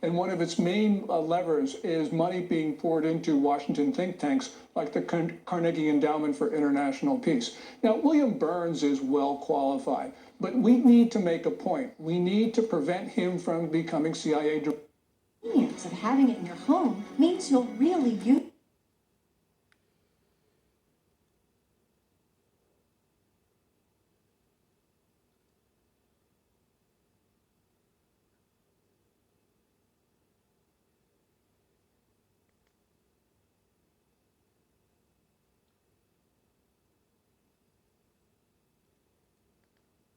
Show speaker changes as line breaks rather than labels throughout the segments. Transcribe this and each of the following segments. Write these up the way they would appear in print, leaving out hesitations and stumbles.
And one of its main levers is money being poured into Washington think tanks like the Carnegie Endowment for International Peace. Now, William Burns is well qualified, but we need to make a point. We need to prevent him from becoming CIA director.
Of having it in your home means you'll really use.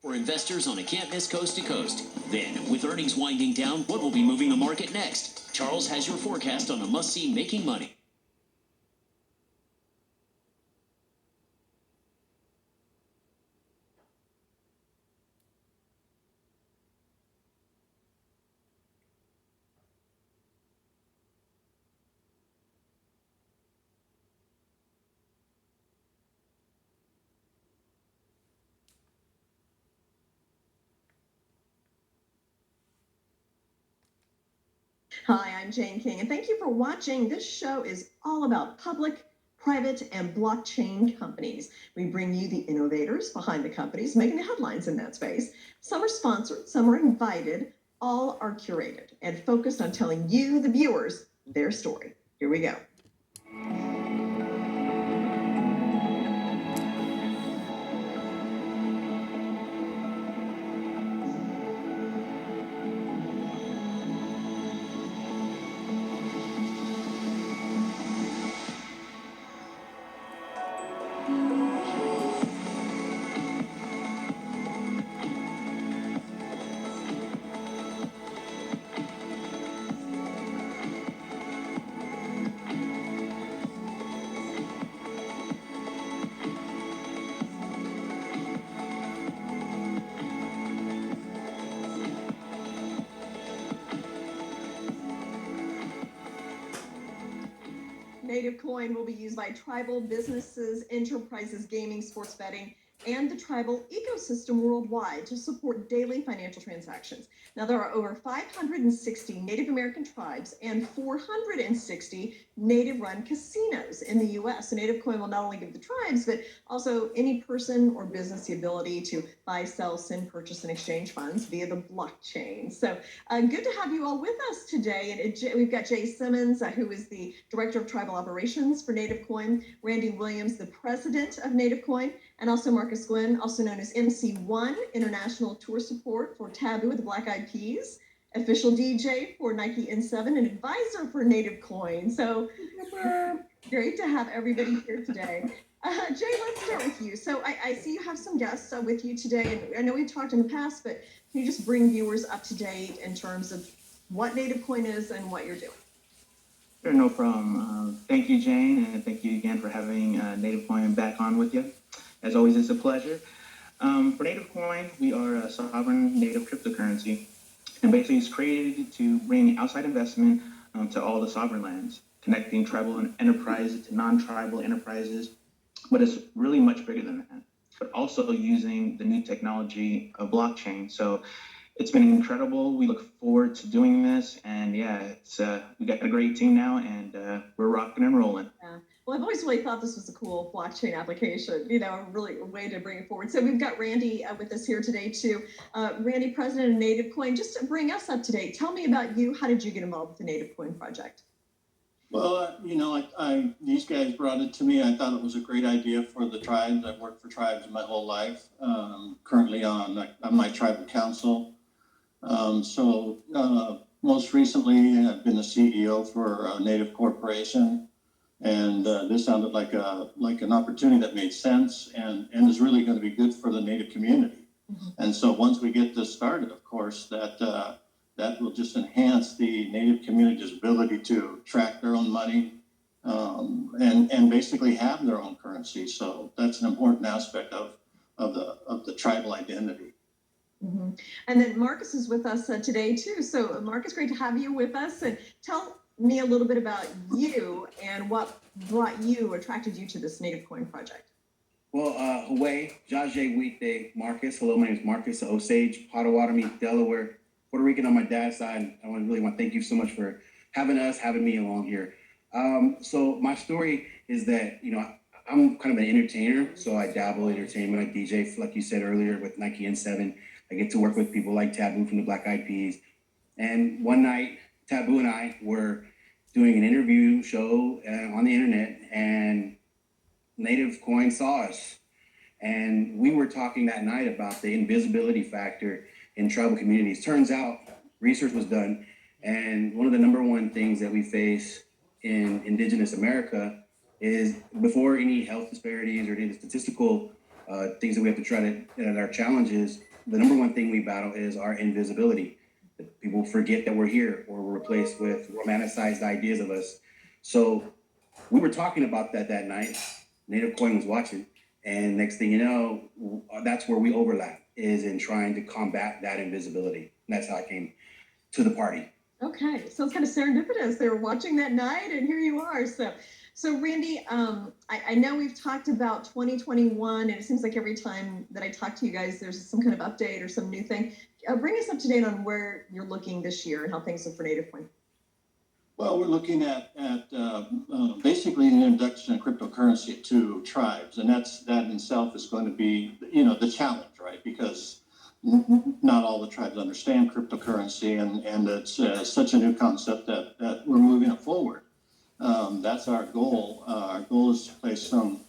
For investors on a can't miss coast to coast. Then, with earnings winding down, what will be moving the market next? Charles has your forecast on a must-see making money.
Hi, I'm Jane King, and thank you for watching. This show is all about public, private, and blockchain companies. We bring you the innovators behind the companies making the headlines in that space. Some are sponsored, some are invited, all are curated and focused on telling you, the viewers, their story. Here we go. Native coin will be used by tribal businesses, enterprises, gaming, sports betting, and the tribal ecosystem worldwide to support daily financial transactions. Now, there are over 560 Native American tribes and 460 Native-run casinos in the U.S. So Native coin will not only give the tribes, but also any person or business the ability to buy, sell, send, purchase, and exchange funds via the blockchain. So good to have you all with us today. And we've got Jay Simmons, who is the Director of Tribal Operations for Native Coin, Randy Williams, the President of Native Coin, and also Marcus Gwynn, also known as MC1, International Tour Support for Taboo with the Black Eyed Peas, official DJ for Nike N7, and advisor for Native Coin. So great to have everybody here today. Jay, let's start with you. So I see you have some guests with you today, and I know we've talked in the past, but can you just bring viewers up to date in terms of what Native Coin is and what you're doing?
Sure, no problem. Thank you, Jane, and thank you again for having Native Coin back on with you. As always, it's a pleasure. For Native Coin, we are a sovereign native cryptocurrency, and basically it's created to bring outside investment to all the sovereign lands, connecting tribal enterprises to non-tribal enterprises, but it's really much bigger than that, but also using the new technology of blockchain. So it's been incredible. We look forward to doing this, and yeah, it's we got a great team now, and we're rocking and rolling.
Yeah. Well, I've always really thought this was a cool blockchain application, you know, a way to bring it forward. So we've got Randy with us here today too. Randy, President of Native Coin, just to bring us up to date, tell me about you. How did you get involved with the Native Coin project?
Well, you know, these guys brought it to me. I thought it was a great idea for the tribes. I've worked for tribes my whole life. Currently on my tribal council. Most recently, I've been the CEO for a Native corporation. And this sounded like an opportunity that made sense and is really going to be good for the Native community. Mm-hmm. And so once we get this started, of course, that will just enhance the Native community's ability to track their own money and basically have their own currency. So that's an important aspect of the tribal identity.
Mm-hmm. And then Marcus is with us today too. So Marcus, great to have you with us, and tell me a little bit about you and what attracted you to this Native Coin project.
Well, Hawaii, Jaje Weekday, Marcus. Hello, my name is Marcus, Osage, Potawatomi, Delaware. Puerto Rican on my dad's side. I really want to thank you so much for having me along here. So my story is that, I'm kind of an entertainer, so I dabble in entertainment. I DJ, like you said earlier, with Nike N7. I get to work with people like Taboo from the Black Eyed Peas. And one night, Taboo and I were doing an interview show on the internet, and Native Coin saw us. And we were talking that night about the invisibility factor in tribal communities. Turns out research was done, and one of the number one things that we face in Indigenous America is, before any health disparities or any statistical things that we have to try to, that our challenges, the number one thing we battle is our invisibility. People forget that we're here, or we're replaced with romanticized ideas of us. So we were talking about that night. Native Coin was watching. And next thing you know, that's where we overlap, is in trying to combat that invisibility. And that's how I came to the party.
Okay, so it's kind of serendipitous. They were watching that night, and here you are. So Randy, I know we've talked about 2021, and it seems like every time that I talk to you guys, there's some kind of update or some new thing. Bring us up to date on where you're looking this year and how things look for Native Coin.
Well, we're looking at basically an introduction of cryptocurrency to tribes, and that in itself is going to be, the challenge, right? Because not all the tribes understand cryptocurrency, and it's such a new concept that we're moving it forward. That's our goal. Our goal is to place some.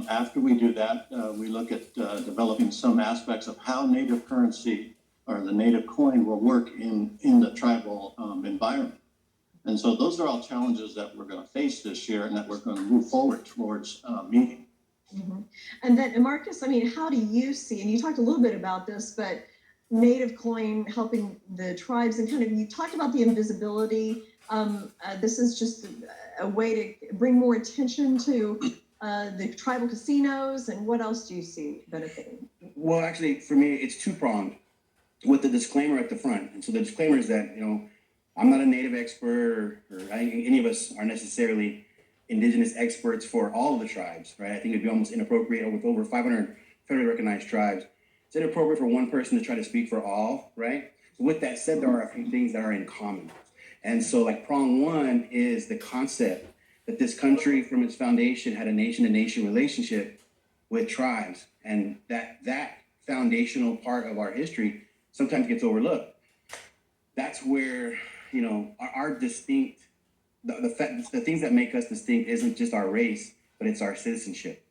After we do that, we look at developing some aspects of how native currency or the native coin will work in the tribal environment. And so those are all challenges that we're going to face this year, and that we're going to move forward towards meeting.
Mm-hmm. And then, Marcus, how do you see, and you talked a little bit about this, but native coin helping the tribes, and kind of, you talked about the invisibility. This is just a way to bring more attention to the tribal casinos, and what else do you see benefiting?
Well, actually, for me, it's two-pronged, with the disclaimer at the front. And so the disclaimer is that, I'm not a native expert, or any of us are necessarily indigenous experts for all of the tribes, right? I think it'd be almost inappropriate with over 500 federally recognized tribes. It's inappropriate for one person to try to speak for all, right? So with that said, there are a few things that are in common. And so like prong one is the concept that this country from its foundation had a nation-to-nation relationship with tribes. And that foundational part of our history sometimes gets overlooked. That's where, our distinct, the things that make us distinct isn't just our race, but it's our citizenship.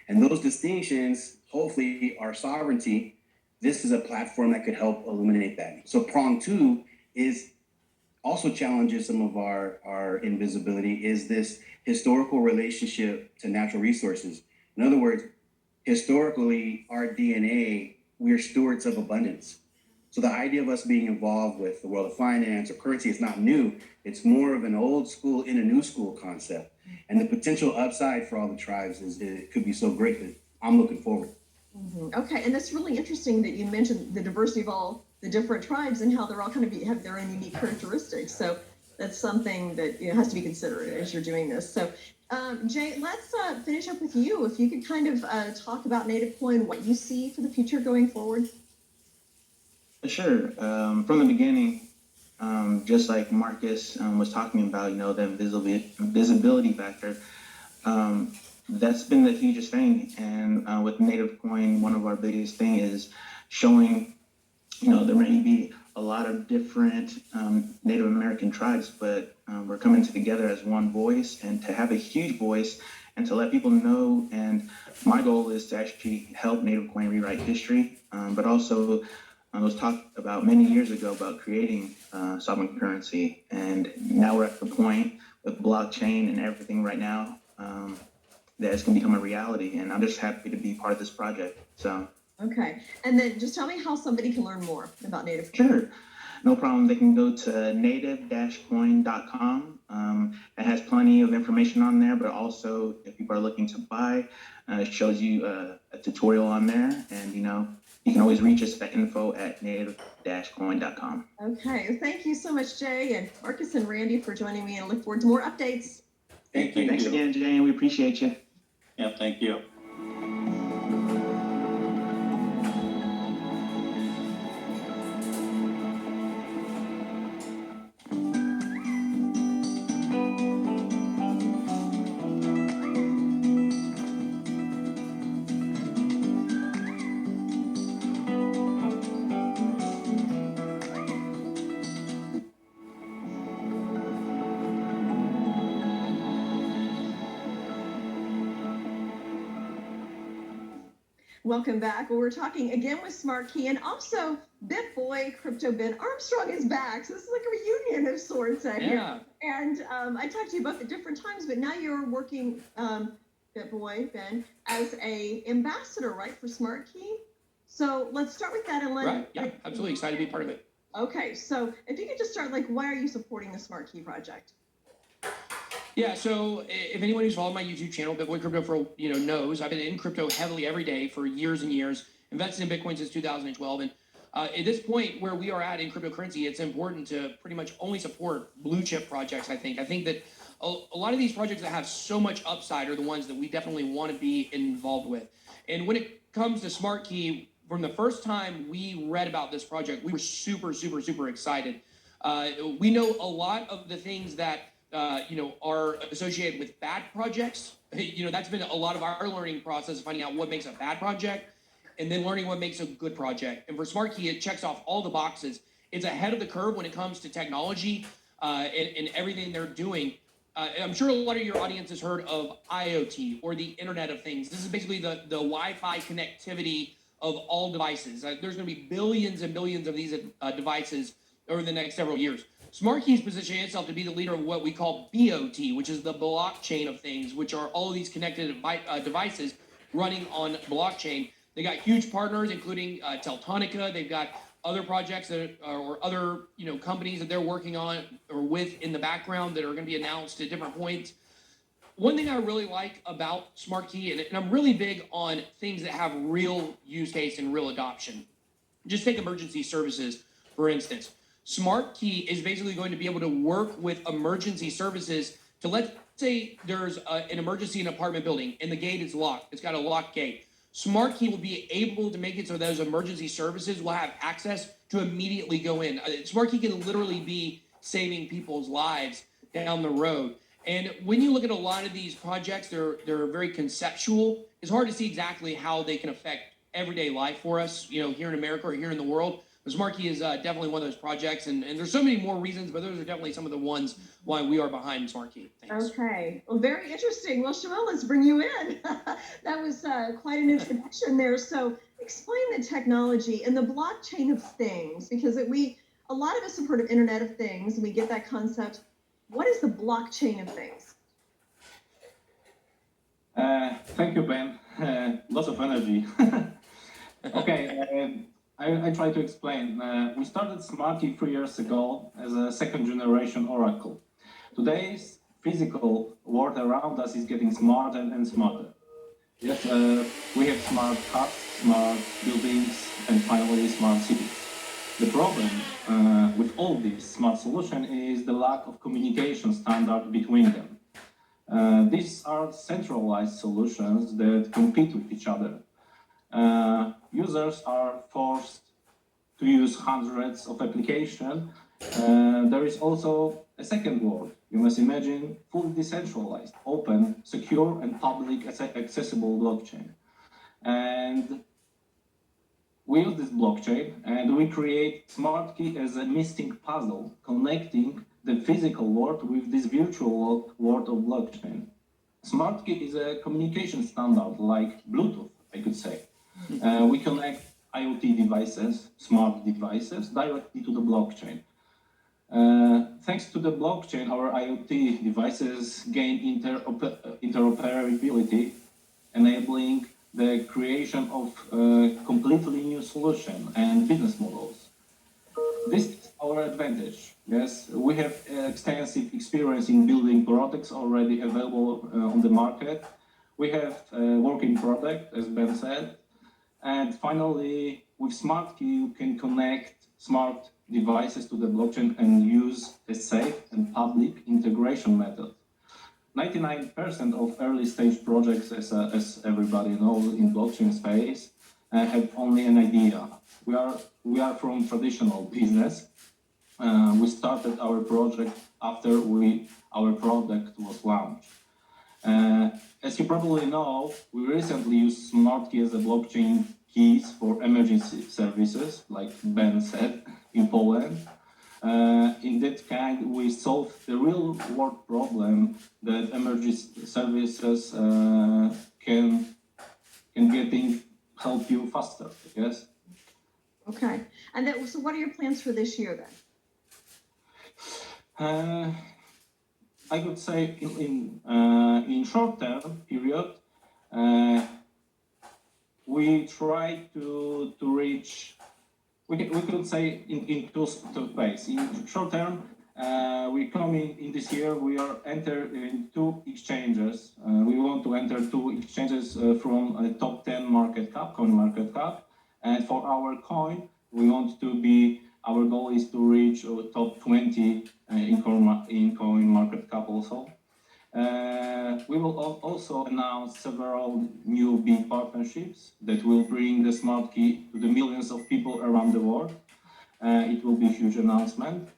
And those distinctions, hopefully our sovereignty, this is a platform that could help illuminate that. So prong two is also challenges some of our invisibility, is this historical relationship to natural resources. In other words, historically, our DNA, we're stewards of abundance. So the idea of us being involved with the world of finance or currency is not new. It's more of an old school in a new school concept. And the potential upside for all the tribes it could be so great that I'm looking forward.
Mm-hmm. Okay, and that's really interesting that you mentioned the diversity of all the different tribes and how they're all kind of have their own unique characteristics. So that's something that has to be considered as you're doing this. So Jay, let's finish up with you. If you could kind of talk about Native Coin, what you see for the future going forward.
Sure. From the beginning, just like Marcus was talking about, the visibility factor, that's been the hugest thing. And with Native Coin, one of our biggest thing is showing, there may be a lot of different Native American tribes, but we're coming together as one voice, and to have a huge voice and to let people know. And my goal is to actually help Native Coin rewrite history, but also was talked about many years ago about creating sovereign currency. And now we're at the point with blockchain and everything right now that it's going to become a reality. And I'm just happy to be part of this project. So.
Okay. And then just tell me how somebody can learn more about Native Coin.
Sure. No problem. They can go to native-coin.com. It has plenty of information on there, but also if people are looking to buy, it shows you a tutorial on there. And, you can always reach us at info@native-coin.com.
Okay. Thank you so much, Jay, and Marcus and Randy, for joining me, and I look forward to more updates.
Thank you.
Thanks again, Jane. We appreciate you.
Yeah, thank you.
Welcome back. Well, we're talking again with SmartKey, and also BitBoy Crypto Ben Armstrong is back. So this is like a reunion of sorts here. And I talked to you both at different times, but now you're working, BitBoy Ben, as a ambassador, right, for SmartKey? So let's start with that and let.
Right. Yeah. Absolutely excited to be part of it.
Okay. So if you could just start, like, why are you supporting the SmartKey project?
Yeah, so if anyone who's followed my YouTube channel, BitBoy Crypto, for knows, I've been in crypto heavily every day for years and years, invested in Bitcoin since 2012. And at this point where we are at in cryptocurrency, it's important to pretty much only support blue chip projects, I think. I think that a lot of these projects that have so much upside are the ones that we definitely want to be involved with. And when it comes to SmartKey, from the first time we read about this project, we were super, super, super excited. We know a lot of the things that are associated with bad projects. That's been a lot of our learning process, finding out what makes a bad project and then learning what makes a good project. And for SmartKey, it checks off all the boxes. It's ahead of the curve when it comes to technology and everything they're doing. I'm sure a lot of your audience has heard of IoT, or the Internet of Things. This is basically the Wi-Fi connectivity of all devices. There's going to be billions and billions of these devices over the next several years. SmartKey is positioning itself to be the leader of what we call BOT, which is the blockchain of things, which are all of these connected devices running on blockchain. They got huge partners, including Teltonica. They've got other projects or other companies that they're working on or with in the background that are going to be announced at different points. One thing I really like about SmartKey, and I'm really big on things that have real use case and real adoption. Just take emergency services, for instance. SmartKey is basically going to be able to work with emergency services to, let's say there's an emergency in an apartment building and the gate is locked. It's got a locked gate. SmartKey will be able to make it so those emergency services will have access to immediately go in. SmartKey can literally be saving people's lives down the road. And when you look at a lot of these projects, they're very conceptual. It's hard to see exactly how they can affect everyday life for us, here in America or here in the world. But SmartKey is definitely one of those projects, and there's so many more reasons, but those are definitely some of the ones why we are behind SmartKey. Thanks.
Okay, well, very interesting. Well, Shmuel, let's bring you in. That was quite an introduction there. So explain the technology and the blockchain of things, because a lot of us have heard of Internet of Things, and we get that concept. What is the blockchain of things?
Thank you, Ben. Lots of energy. Okay, I try to explain. We started SmartKey 3 years ago as a second-generation Oracle. Today's physical world around us is getting smarter and smarter. Yes, we have smart hubs, smart buildings, and finally smart cities. The problem with all these smart solutions is the lack of communication standard between them. These are centralized solutions that compete with each other. Users are forced to use hundreds of applications. There is also a second world. You must imagine fully decentralized, open, secure, and public accessible blockchain. And we use this blockchain and we create SmartKey as a missing puzzle connecting the physical world with this virtual world of blockchain. SmartKey is a communication standard like Bluetooth, I could say. We connect IoT devices, smart devices, directly to the blockchain. Thanks to the blockchain, our IoT devices gain interoperability, enabling the creation of completely new solutions and business models. This is our advantage. Yes, we have extensive experience in building products already available on the market. We have a working product, as Ben said. And finally, with SmartKey, you can connect smart devices to the blockchain and use a safe and public integration method. 99% of early stage projects, as everybody knows in blockchain space, have only an idea. We are from traditional business. We started our project after our product was launched. As you probably know, we recently used SmartKey as a blockchain keys for emergency services, like Ben said, in Poland. In that kind, we solved the real-world problem that emergency services can getting help you faster. Yes.
Okay. And then, so what are your plans for this year then?
I would say in short-term period, we try to reach. We could say in two ways. In short-term, we come in this year. We are enter in 2 exchanges. We want to enter 2 exchanges from a top 10 coin market cap, and for our coin, we want to be. Our goal is to reach top 20 in coin market cap also. We will also announce several new big partnerships that will bring the SmartKey to the millions of people around the world. It will be a huge announcement.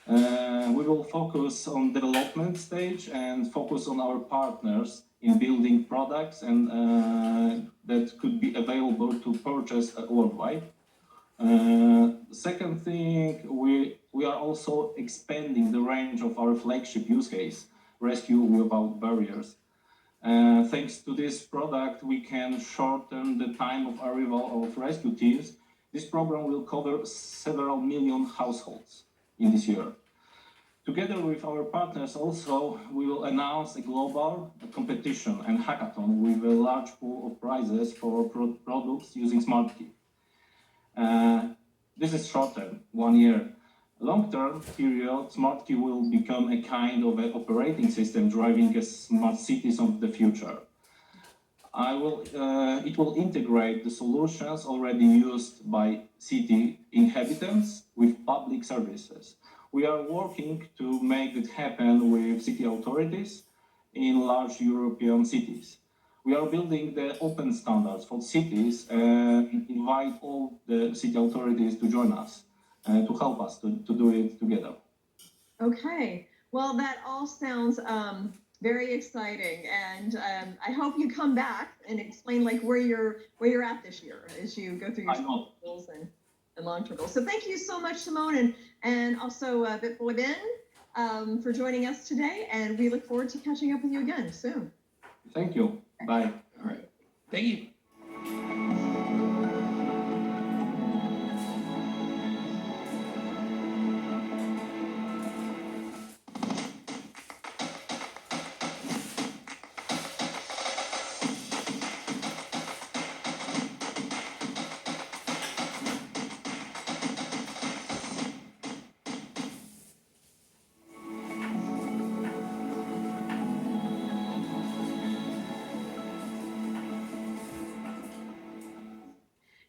We will focus on development stage and focus on our partners in building products and that could be available to purchase worldwide. Second thing, we are also expanding the range of our flagship use case, rescue without barriers. Thanks to this product, we can shorten the time of arrival of rescue teams. This program will cover several million households in this year. Together with our partners also, we will announce a global competition and hackathon with a large pool of prizes for products using SmartKey. This is short term, 1 year. Long-term period, SmartKey will become a kind of an operating system driving a smart cities of the future. It will integrate the solutions already used by city inhabitants with public services. We are working to make it happen with city authorities in large European cities. We are building the open standards for cities and invite all the city authorities to join us and to help us to do it together.
Okay. Well, that all sounds very exciting, and I hope you come back and explain like where you're at this year as you go through your goals and long-term goals. So thank you so much, Simone, and also BitBoy Ben for joining us today, and we look forward to catching up with you again soon.
Thank you. Bye.
All right. Thank you.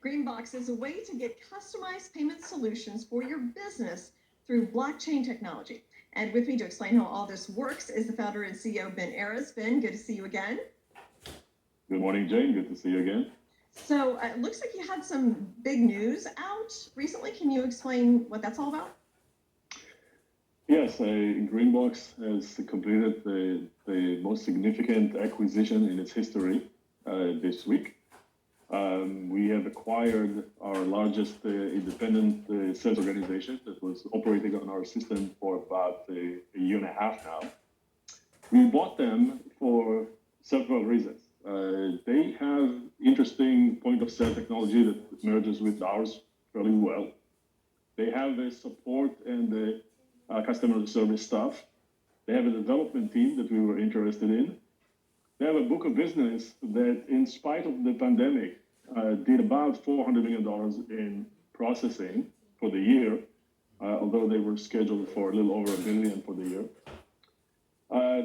GreenBox is a way to get customized payment solutions for your business through blockchain technology. And with me to explain how all this works is the founder and CEO, Ben Aris. Ben, good to see you again.
Good morning, Jane. Good to see you again.
So it looks like you had some big news out recently. Can you explain what that's all about?
Yes, GreenBox has completed the most significant acquisition in its history this week. We have acquired our largest independent sales organization that was operating on our system for about a year and a half now. We bought them for several reasons. They have interesting point-of-sale technology that merges with ours fairly well. They have a support and customer service staff. They have a development team that we were interested in. They have a book of business that, in spite of the pandemic, did about $400 million in processing for the year, although they were scheduled for a little over $1 billion for the year.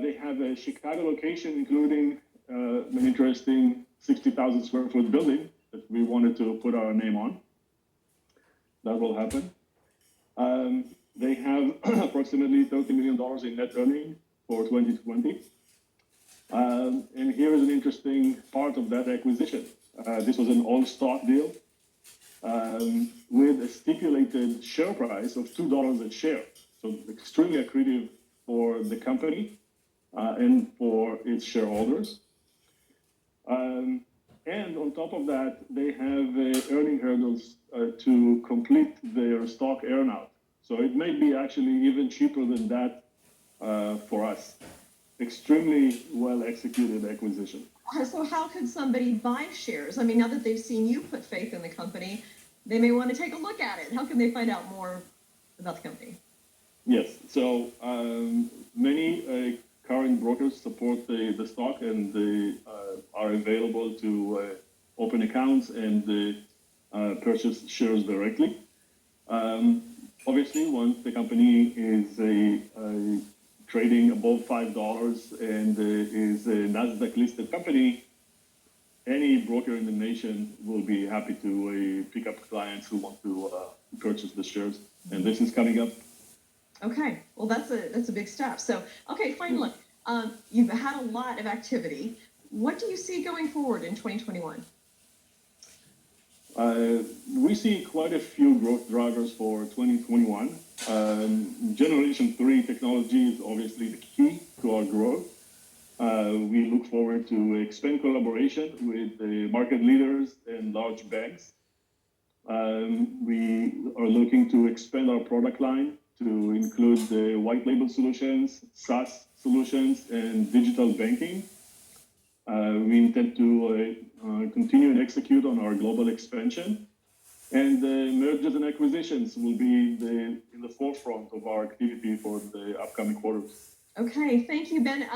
They have a Chicago location, including an interesting 60,000 square foot building that we wanted to put our name on. That will happen. They have approximately $30 million in net earnings for 2020. And here is an interesting part of that acquisition. This was an all-stock deal with a stipulated share price of $2 a share. So extremely accretive for the company and for its shareholders. And on top of that, they have earning hurdles to complete their stock earnout. So it may be actually even cheaper than that for us. extremely well executed acquisition.
So how could somebody buy shares? I mean, now that they've seen you put faith in the company, they may want to take a look at it. How can they find out more about the company?
Yes, so many current brokers support the stock and they are available to open accounts and purchase shares directly. Obviously, once the company is trading above $5 and is a NASDAQ listed company, any broker in the nation will be happy to pick up clients who want to purchase the shares. And this is coming up.
Okay, well, that's a big step. So, okay, finally, you've had a lot of activity. What do you see going forward in 2021?
We see quite a few growth drivers for 2021. Generation 3 technology is obviously the key to our growth. We look forward to expand collaboration with the market leaders and large banks. We are looking to expand our product line to include the white label solutions, SaaS solutions, and digital banking. We intend to continue and execute on our global expansion. And mergers and acquisitions will be in the forefront of our activity for the upcoming quarters.
Okay, thank you, Ben.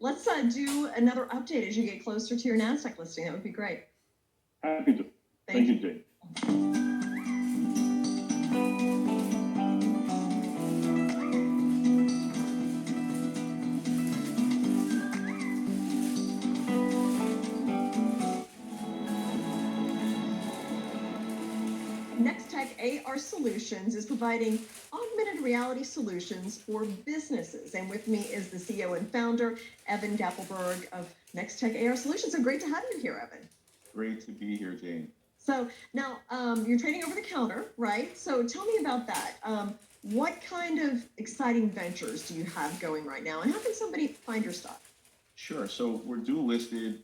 Let's do another update as you get closer to your NASDAQ listing. That would be great.
Happy to. Thank you, Jane.
Nextech AR Solutions is providing augmented reality solutions for businesses. And with me is the CEO and founder, Evan Dappelberg of Nextech AR Solutions. So great to have you here, Evan.
Great to be here, Jane.
So now you're trading over the counter, right? So tell me about that. What kind of exciting ventures do you have going right now? And how can somebody find your stock?
Sure. So we're dual listed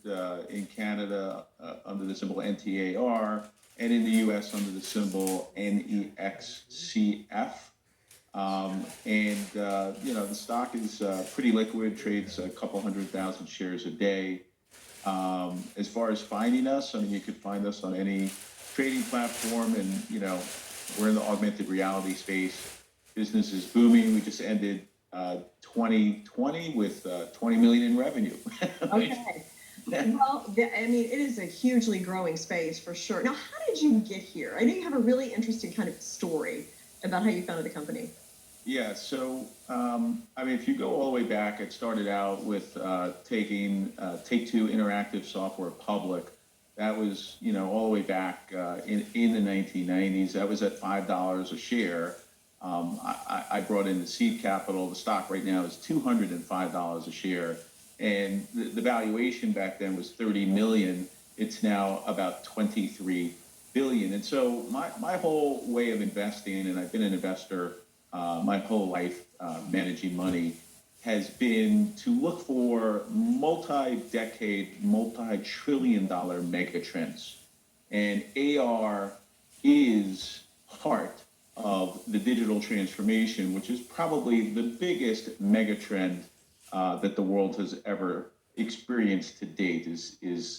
in Canada under the symbol NTAR and in the U.S. under the symbol NEXCF. The stock is pretty liquid, trades a couple 100,000 shares a day. As far as finding us, I mean, you could find us on any trading platform, and we're in the augmented reality space. Business is booming. We just ended 2020 with 20 million in revenue.
Okay. Well, I mean, it is a hugely growing space for sure. Now, how did you get here? I know you have a really interesting kind of story about how you founded the company.
Yeah, so, I mean, if you go all the way back, it started out with taking Take-Two Interactive Software public. That was, all the way back in the 1990s. That was at $5 a share. I brought in the seed capital. The stock right now is $205 a share. And the valuation back then was 30 million. It's now about 23 billion. And so my whole way of investing, and I've been an investor my whole life managing money, has been to look for multi-decade, multi-trillion-dollar mega trends. And AR is part of the digital transformation, which is probably the biggest mega trend that the world has ever experienced to date is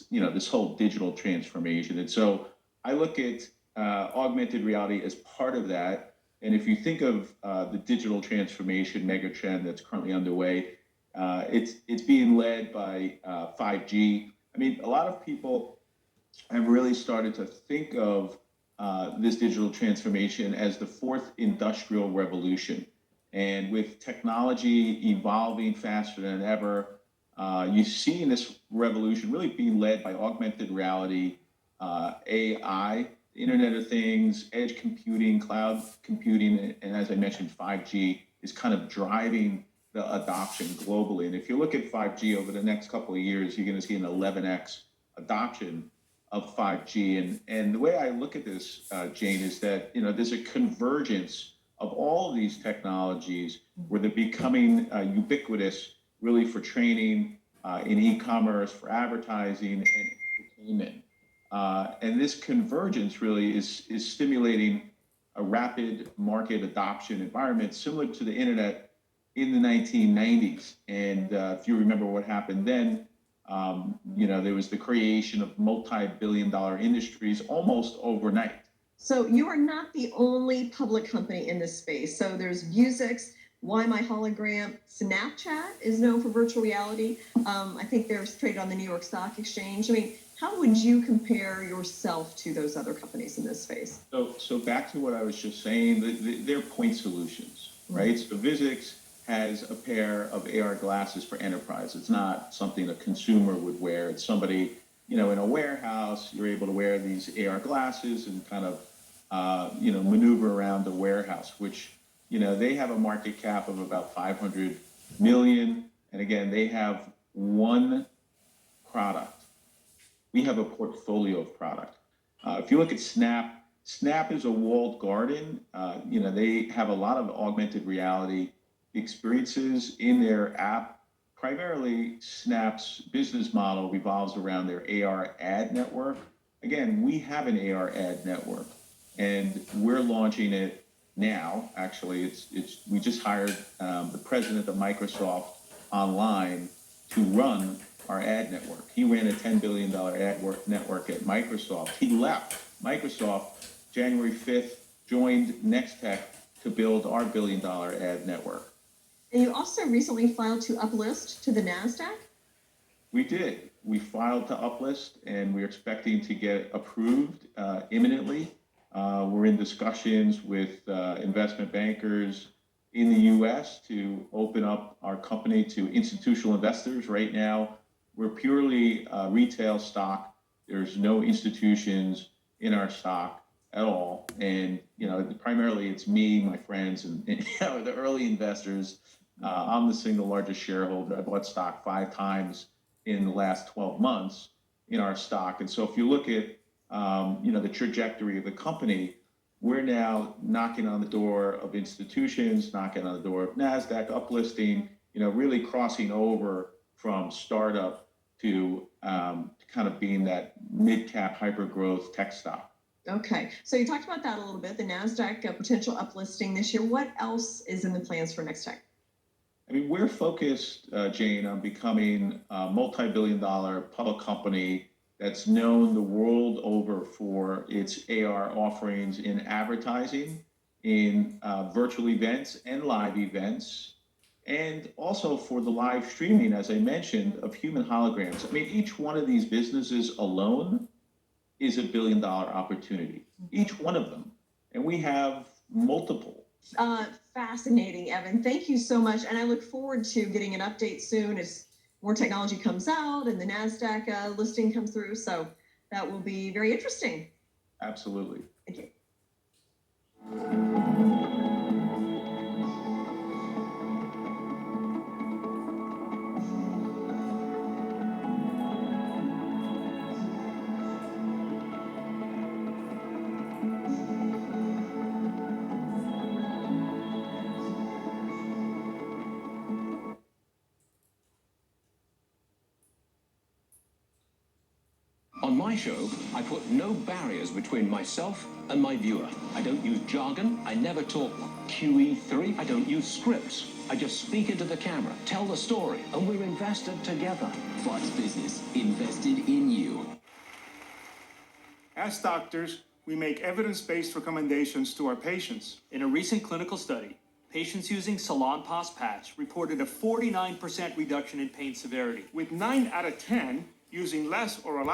this whole digital transformation. And so I look at augmented reality as part of that. And if you think of the digital transformation megatrend that's currently underway, it's being led by 5G. I mean, a lot of people have really started to think of this digital transformation as the fourth industrial revolution. And with technology evolving faster than ever, you've seen this revolution really being led by augmented reality, AI, Internet of Things, edge computing, cloud computing, and as I mentioned, 5G is kind of driving the adoption globally. And if you look at 5G over the next couple of years, you're going to see an 11x adoption of 5G. And the way I look at this, Jane, is that there's a convergence of all of these technologies where they're becoming ubiquitous, really for training, in e-commerce, for advertising, and entertainment. And this convergence really is stimulating a rapid market adoption environment similar to the internet in the 1990s. And if you remember what happened then, there was the creation of multi-billion-dollar industries almost overnight.
So you are not the only public company in this space. So there's Vuzix, Why My Hologram, Snapchat is known for virtual reality. I think they're traded on the New York Stock Exchange. I mean, how would you compare yourself to those other companies in this space?
So back to what I was just saying, they're point solutions, right? So Vuzix has a pair of AR glasses for enterprise. It's not something a consumer would wear. It's somebody, in a warehouse, you're able to wear these AR glasses and kind of, maneuver around the warehouse, which, they have a market cap of about 500 million. And again, they have one product. We have a portfolio of product. If you look at Snap, Snap is a walled garden. They have a lot of augmented reality experiences in their app. Primarily, Snap's business model revolves around their AR ad network. Again, we have an AR ad network, and we're launching it now. Actually, we just hired the president of Microsoft online to run our ad network. He ran a $10 billion ad network at Microsoft. He left Microsoft January 5th, joined Nextech to build our $1 billion ad network.
And you also recently filed to uplist to the NASDAQ?
We did. We filed to uplist, and we're expecting to get approved imminently. We're in discussions with investment bankers in the U.S. to open up our company to institutional investors. Right now, we're purely retail stock. There's no institutions in our stock at all. And, primarily it's me, my friends, and the early investors. I'm the single largest shareholder. I bought stock 5 times in the last 12 months in our stock. And so if you look at, the trajectory of the company, we're now knocking on the door of institutions, knocking on the door of NASDAQ, uplisting, really crossing over from startup to kind of being that mid-cap hyper-growth tech stock.
Okay, so you talked about that a little bit, the NASDAQ potential uplisting this year. What else is in the plans for Nextech?
I mean, we're focused, Jane, on becoming a multi-billion-dollar public company that's known the world over for its AR offerings in advertising, in virtual events and live events, and also for the live streaming, as I mentioned, of human holograms. I mean, each one of these businesses alone is a $1 billion opportunity, each one of them. And we have multiple.
Fascinating, Evan. Thank you so much. And I look forward to getting an update soon as more technology comes out and the NASDAQ listing comes through. So that will be very interesting.
Absolutely.
Thank you.
On my show, I put no barriers between myself and my viewer. I don't use jargon. I never talk QE3. I don't use scripts. I just speak into the camera, tell the story, and we're invested together.
Fox Business, invested in you.
As doctors, we make evidence-based recommendations to our patients.
In a recent clinical study, patients using Salonpas patch reported a 49% reduction in pain severity.
With 9 out of 10 using less or a lot